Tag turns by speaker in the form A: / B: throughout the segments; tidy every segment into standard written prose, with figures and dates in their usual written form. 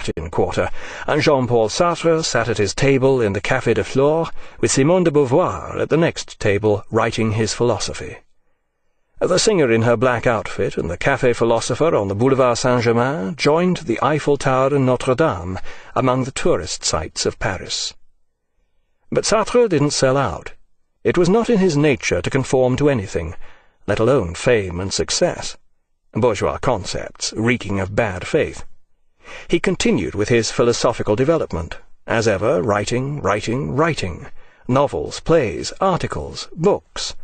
A: Latin Quarter, and Jean-Paul Sartres sat at his table in the Café de Flore, with Simone de Beauvoir at the next table writing his philosophy. The singer in her black outfit and the café philosopher on the Boulevard Saint-Germain joined the Eiffel Tower and Notre Dame among the tourist sites of Paris. But Sartre didn't sell out. It was not in his nature to conform to anything, let alone fame and success. Bourgeois concepts reeking of bad faith. He continued with his philosophical development, as ever writing, novels, plays, articles, books.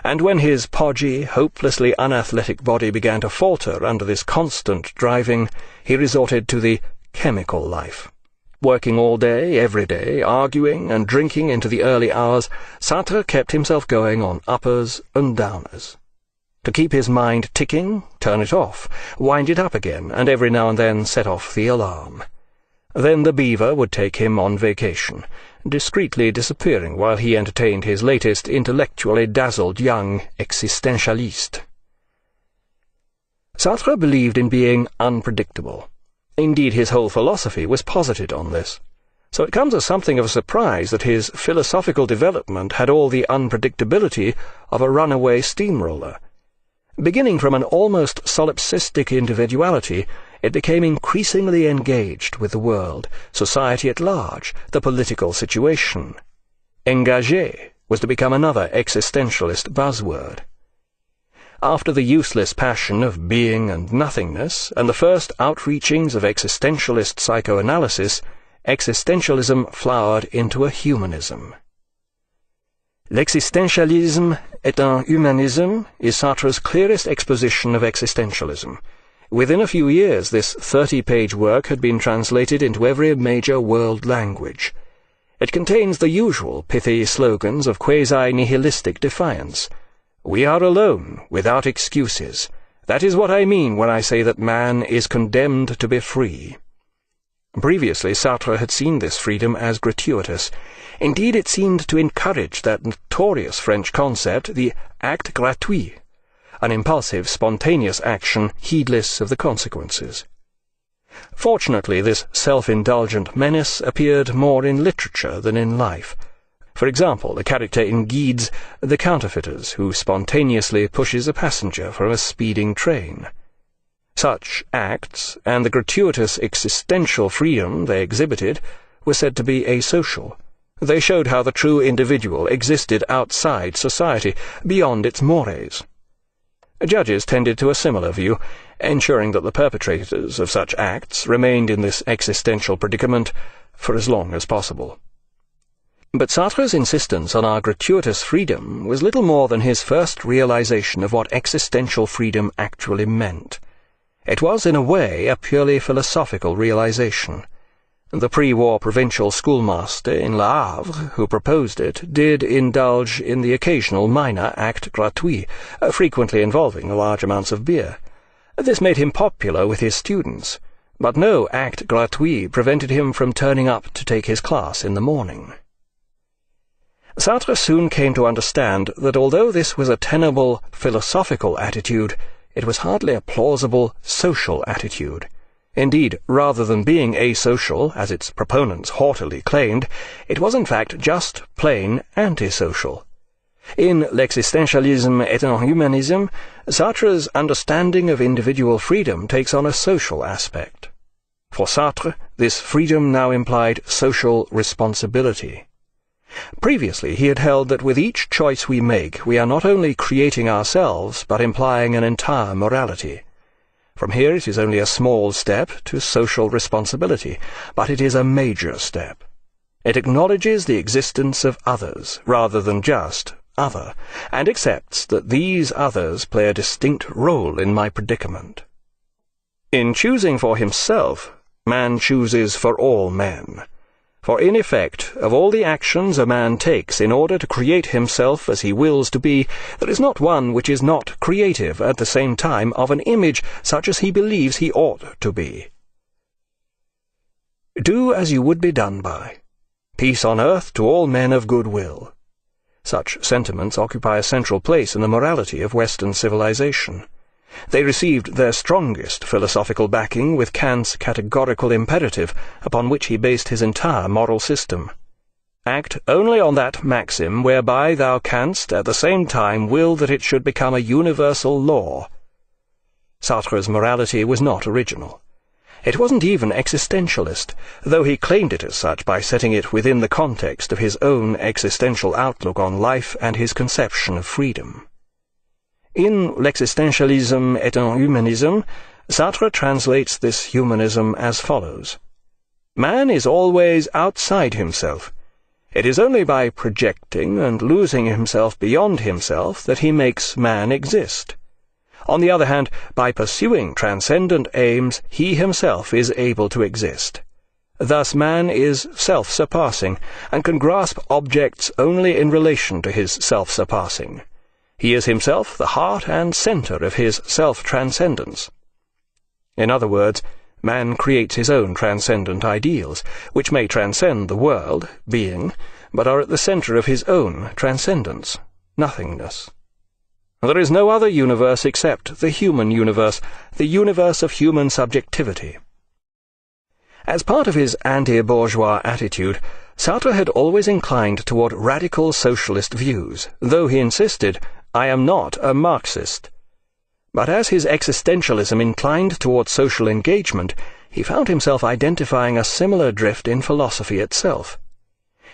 A: And when his podgy, hopelessly unathletic body began to falter under this constant driving, he resorted to the chemical life. Working all day, every day, arguing and drinking into the early hours, Sartre kept himself going on uppers and downers. To keep his mind ticking, turn it off, wind it up again, and every now and then set off the alarm. Then the beaver would take him on vacation, discreetly disappearing while he entertained his latest intellectually dazzled young existentialist. Sartre believed in being unpredictable. Indeed, his whole philosophy was posited on this. So it comes as something of a surprise that his philosophical development had all the unpredictability of a runaway steamroller. Beginning from an almost solipsistic individuality, it became increasingly engaged with the world, society at large, the political situation. Engagé was to become another existentialist buzzword. After the useless passion of being and nothingness, and the first outreachings of existentialist psychoanalysis, existentialism flowered into a humanism. L'existentialisme est un humanisme is Sartre's clearest exposition of existentialism. Within a few years, this 30-page work had been translated into every major world language. It contains the usual pithy slogans of quasi-nihilistic defiance. We are alone, without excuses. That is what I mean when I say that man is condemned to be free. Previously, Sartre had seen this freedom as gratuitous. Indeed, it seemed to encourage that notorious French concept, the acte gratuit, an impulsive, spontaneous action heedless of the consequences. Fortunately, this self-indulgent menace appeared more in literature than in life. For example, the character in Guides, the counterfeiters, who spontaneously pushes a passenger from a speeding train. Such acts, and the gratuitous existential freedom they exhibited, were said to be asocial. They showed how the true individual existed outside society, beyond its mores. Judges tended to a similar view, ensuring that the perpetrators of such acts remained in this existential predicament for as long as possible. But Sartre's insistence on our gratuitous freedom was little more than his first realization of what existential freedom actually meant. It was, in a way, a purely philosophical realization. The pre-war provincial schoolmaster in Le Havre, who proposed it, did indulge in the occasional minor acte gratuit, frequently involving large amounts of beer. This made him popular with his students, but no acte gratuit prevented him from turning up to take his class in the morning. Sartre soon came to understand that although this was a tenable philosophical attitude, it was hardly a plausible social attitude. Indeed, rather than being asocial, as its proponents haughtily claimed, it was in fact just plain antisocial. In L'existentialisme est un humanisme, Sartre's understanding of individual freedom takes on a social aspect. For Sartre, this freedom now implied social responsibility. Previously, he had held that with each choice we make, we are not only creating ourselves, but implying an entire morality. From here it is only a small step to social responsibility, but it is a major step. It acknowledges the existence of others, rather than just other, and accepts that these others play a distinct role in my predicament. In choosing for himself, man chooses for all men. For in effect, of all the actions a man takes in order to create himself as he wills to be, there is not one which is not creative at the same time of an image such as he believes he ought to be. Do as you would be done by. Peace on earth to all men of good will. Such sentiments occupy a central place in the morality of Western civilization. They received their strongest philosophical backing with Kant's categorical imperative, upon which he based his entire moral system. Act only on that maxim whereby thou canst at the same time will that it should become a universal law. Sartre's morality was not original. It wasn't even existentialist, though he claimed it as such by setting it within the context of his own existential outlook on life and his conception of freedom. In L'Existentialism et un Humanisme, Sartre translates this humanism as follows. Man is always outside himself. It is only by projecting and losing himself beyond himself that he makes man exist. On the other hand, by pursuing transcendent aims, he himself is able to exist. Thus man is self-surpassing, and can grasp objects only in relation to his self-surpassing. He is himself the heart and centre of his self-transcendence. In other words, man creates his own transcendent ideals, which may transcend the world, being, but are at the centre of his own transcendence, nothingness. There is no other universe except the human universe, the universe of human subjectivity. As part of his anti-bourgeois attitude, Sartre had always inclined toward radical socialist views, though he insisted, "I am not a Marxist." But as his existentialism inclined toward social engagement, he found himself identifying a similar drift in philosophy itself.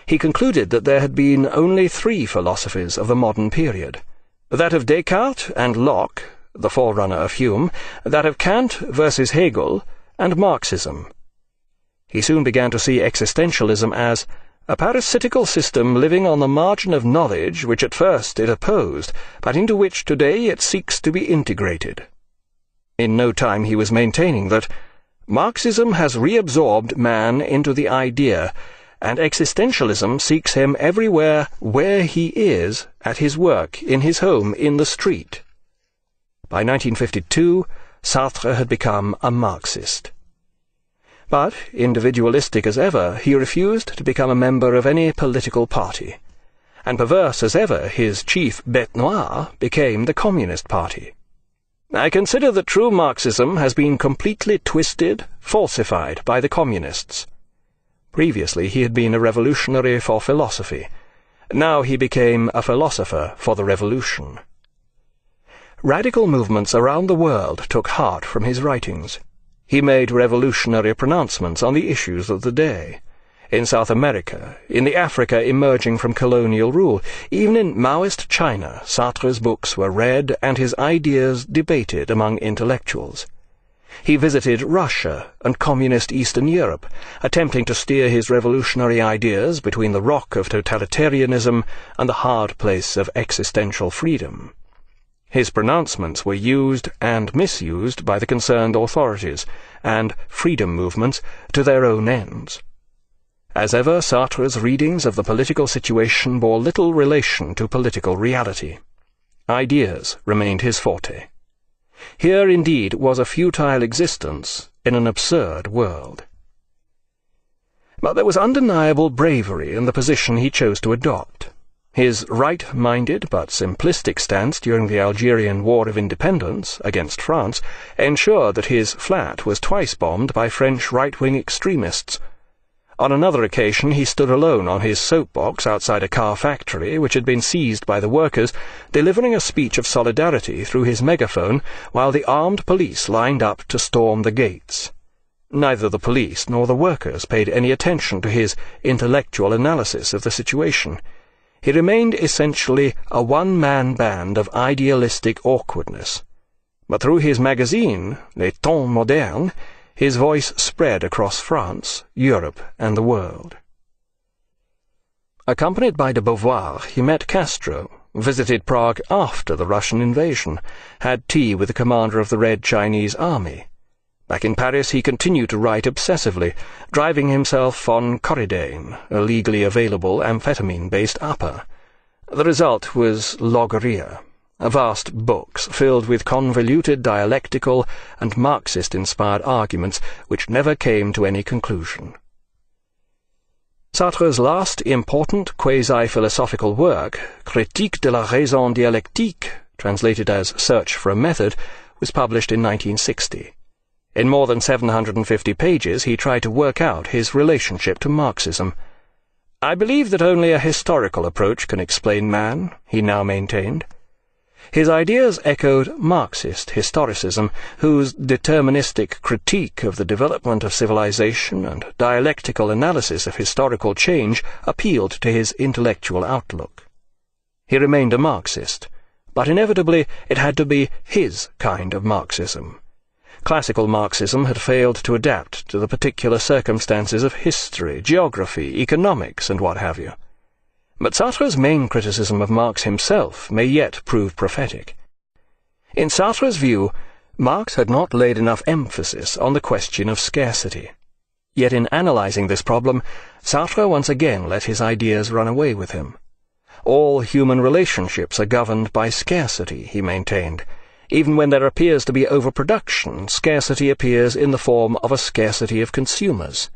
A: He concluded that there had been only three philosophies of the modern period: that of Descartes and Locke, the forerunner of Hume, that of Kant versus Hegel, and Marxism. He soon began to see existentialism as a parasitical system living on the margin of knowledge which at first it opposed, but into which today it seeks to be integrated. In no time he was maintaining that Marxism has reabsorbed man into the idea, and existentialism seeks him everywhere where he is, at his work, in his home, in the street. By 1952, Sartre had become a Marxist. But, individualistic as ever, he refused to become a member of any political party, and perverse as ever, his chief bête noire became the Communist Party. I consider that true Marxism has been completely twisted, falsified by the Communists. Previously he had been a revolutionary for philosophy. Now he became a philosopher for the revolution. Radical movements around the world took heart from his writings. He made revolutionary pronouncements on the issues of the day. In South America, in the Africa emerging from colonial rule, even in Maoist China, Sartre's books were read and his ideas debated among intellectuals. He visited Russia and communist Eastern Europe, attempting to steer his revolutionary ideas between the rock of totalitarianism and the hard place of existential freedom. His pronouncements were used and misused by the concerned authorities and freedom movements to their own ends. As ever, Sartre's readings of the political situation bore little relation to political reality. Ideas remained his forte. Here, indeed, was a futile existence in an absurd world. But there was undeniable bravery in the position he chose to adopt. His right-minded but simplistic stance during the Algerian War of Independence against France ensured that his flat was twice bombed by French right-wing extremists. On another occasion he stood alone on his soapbox outside a car factory which had been seized by the workers, delivering a speech of solidarity through his megaphone while the armed police lined up to storm the gates. Neither the police nor the workers paid any attention to his intellectual analysis of the situation. He remained essentially a one-man band of idealistic awkwardness. But through his magazine, Les Temps Modernes, his voice spread across France, Europe, and the world. Accompanied by de Beauvoir, he met Castro, visited Prague after the Russian invasion, had tea with the commander of the Red Chinese Army. Back in Paris he continued to write obsessively, driving himself on Coridane, a legally available amphetamine-based upper. The result was Logorrhea, vast books filled with convoluted dialectical and Marxist-inspired arguments which never came to any conclusion. Sartre's last important quasi-philosophical work, Critique de la raison dialectique, translated as Search for a Method, was published in 1960. In more than 750 pages, he tried to work out his relationship to Marxism. "I believe that only a historical approach can explain man," he now maintained. His ideas echoed Marxist historicism, whose deterministic critique of the development of civilization and dialectical analysis of historical change appealed to his intellectual outlook. He remained a Marxist, but inevitably it had to be his kind of Marxism. Classical Marxism had failed to adapt to the particular circumstances of history, geography, economics, and what have you. But Sartre's main criticism of Marx himself may yet prove prophetic. In Sartre's view, Marx had not laid enough emphasis on the question of scarcity. Yet in analyzing this problem, Sartre once again let his ideas run away with him. All human relationships are governed by scarcity, he maintained. Even when there appears to be overproduction, scarcity appears in the form of a scarcity of consumers.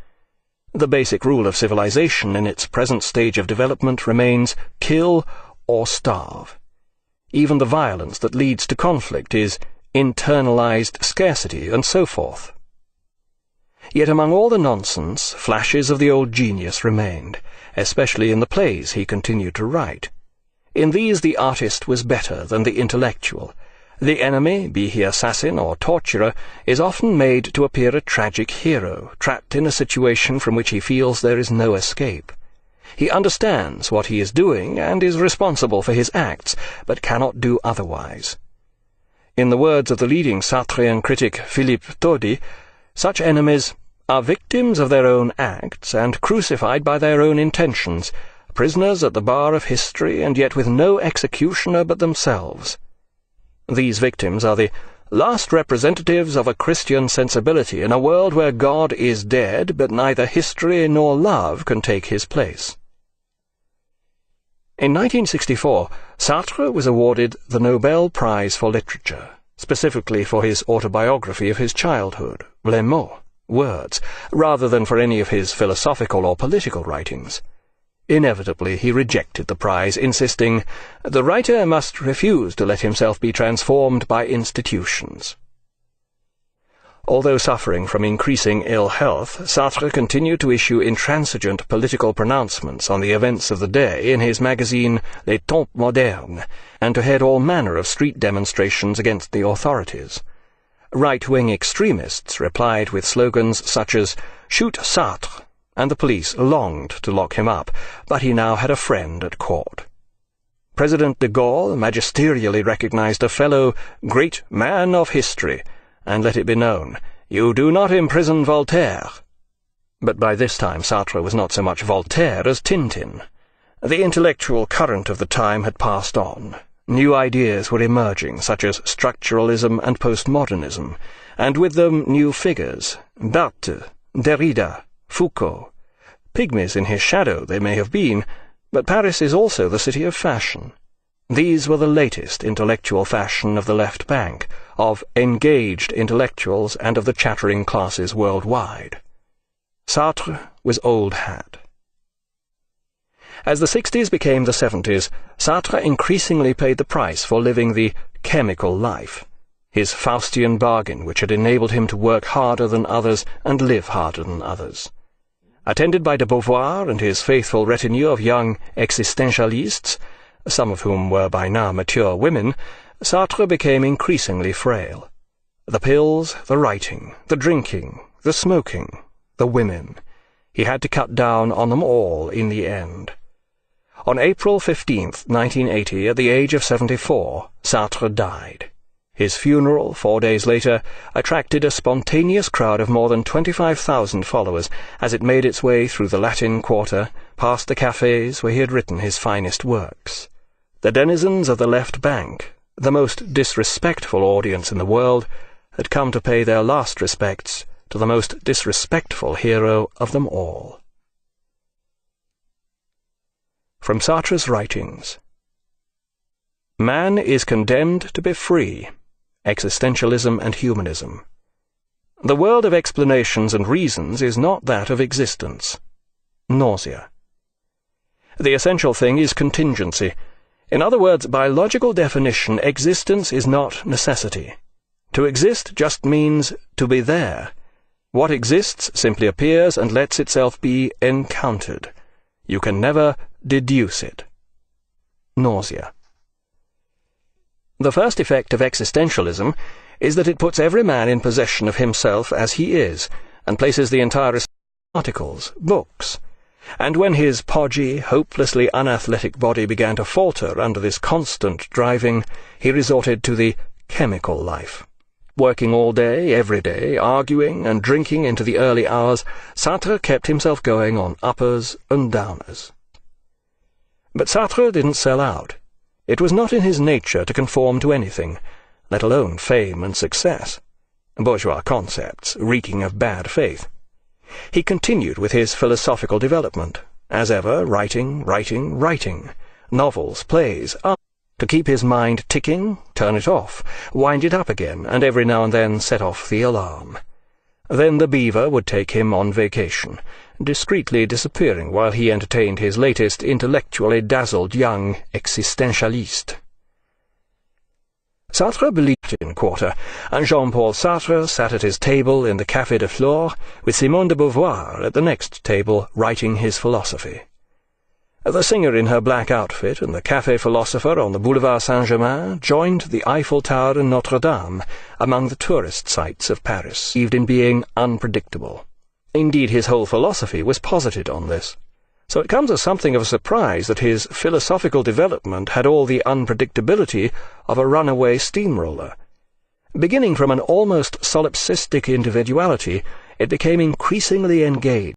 A: The basic rule of civilization in its present stage of development remains kill or starve. Even the violence that leads to conflict is internalized scarcity, and so forth. Yet among all the nonsense, flashes of the old genius remained, especially in the plays he continued to write. In these the artist was better than the intellectual. The enemy, be he assassin or torturer, is often made to appear a tragic hero, trapped in a situation from which he feels there is no escape. He understands what he is doing and is responsible for his acts, but cannot do otherwise. In the words of the leading Sartrean critic Philippe Todi, such enemies are victims of their own acts and crucified by their own intentions, prisoners at the bar of history and yet with no executioner but themselves. These victims are the last representatives of a Christian sensibility in a world where God is dead, but neither history nor love can take his place. In 1964, Sartre was awarded the Nobel Prize for Literature, specifically for his autobiography of his childhood, Les mots, words, rather than for any of his philosophical or political writings. Inevitably he rejected the prize, insisting, "The writer must refuse to let himself be transformed by institutions." Although suffering from increasing ill health, Sartre continued to issue intransigent political pronouncements on the events of the day in his magazine Les Temps Modernes, and to head all manner of street demonstrations against the authorities. Right-wing extremists replied with slogans such as "Shoot Sartre," and the police longed to lock him up, but he now had a friend at court. President de Gaulle magisterially recognized a fellow great man of history, and let it be known, "You do not imprison Voltaire." But by this time Sartre was not so much Voltaire as Tintin. The intellectual current of the time had passed on. New ideas were emerging, such as structuralism and postmodernism, and with them new figures, Barthes, Derrida, Foucault. Pygmies in his shadow they may have been, but Paris is also the city of fashion. These were the latest intellectual fashion of the left bank, of engaged intellectuals and of the chattering classes worldwide. Sartre was old hat. As the 60s became the 70s, Sartre increasingly paid the price for living the chemical life, his Faustian bargain which had enabled him to work harder than others and live harder than others. Attended by de Beauvoir and his faithful retinue of young existentialists, some of whom were by now mature women, Sartre became increasingly frail. The pills, the writing, the drinking, the smoking, the women. He had to cut down on them all in the end. On April 15th, 1980, at the age of 74, Sartre died. His funeral, 4 days later, attracted a spontaneous crowd of more than 25,000 followers as it made its way through the Latin Quarter, past the cafes where he had written his finest works. The denizens of the left bank, the most disrespectful audience in the world, had come to pay their last respects to the most disrespectful hero of them all. From Sartre's writings. Man is condemned to be free. Existentialism and Humanism. The world of explanations and reasons is not that of existence. Nausea. The essential thing is contingency. In other words, by logical definition, existence is not necessity. To exist just means to be there. What exists simply appears and lets itself be encountered. You can never deduce it. Nausea. The first effect of existentialism is that it puts every man in possession of himself as he is, and places the entire articles, books. And when his podgy, hopelessly unathletic body began to falter under this constant driving, he resorted to the chemical life. Working all day, every day, arguing and drinking into the early hours, Sartre kept himself going on uppers and downers. But Sartre didn't sell out. It was not in his nature to conform to anything, let alone fame and success. Bourgeois concepts, reeking of bad faith. He continued with his philosophical development, as ever, writing, novels, plays, art, to keep his mind ticking, turn it off, wind it up again, and every now and then set off the alarm. Then the beaver would take him on vacation, discreetly disappearing while he entertained his latest intellectually dazzled young existentialist. Sartre believed in quarter, and Jean-Paul Sartres sat at his table in the Café de Flore, with Simone de Beauvoir at the next table writing his philosophy. The singer in her black outfit and the café philosopher on the Boulevard Saint-Germain joined the Eiffel Tower and Notre Dame among the tourist sites of Paris, believed in being unpredictable. Indeed, his whole philosophy was posited on this. So it comes as something of a surprise that his philosophical development had all the unpredictability of a runaway steamroller. Beginning from an almost solipsistic individuality, it became increasingly engaged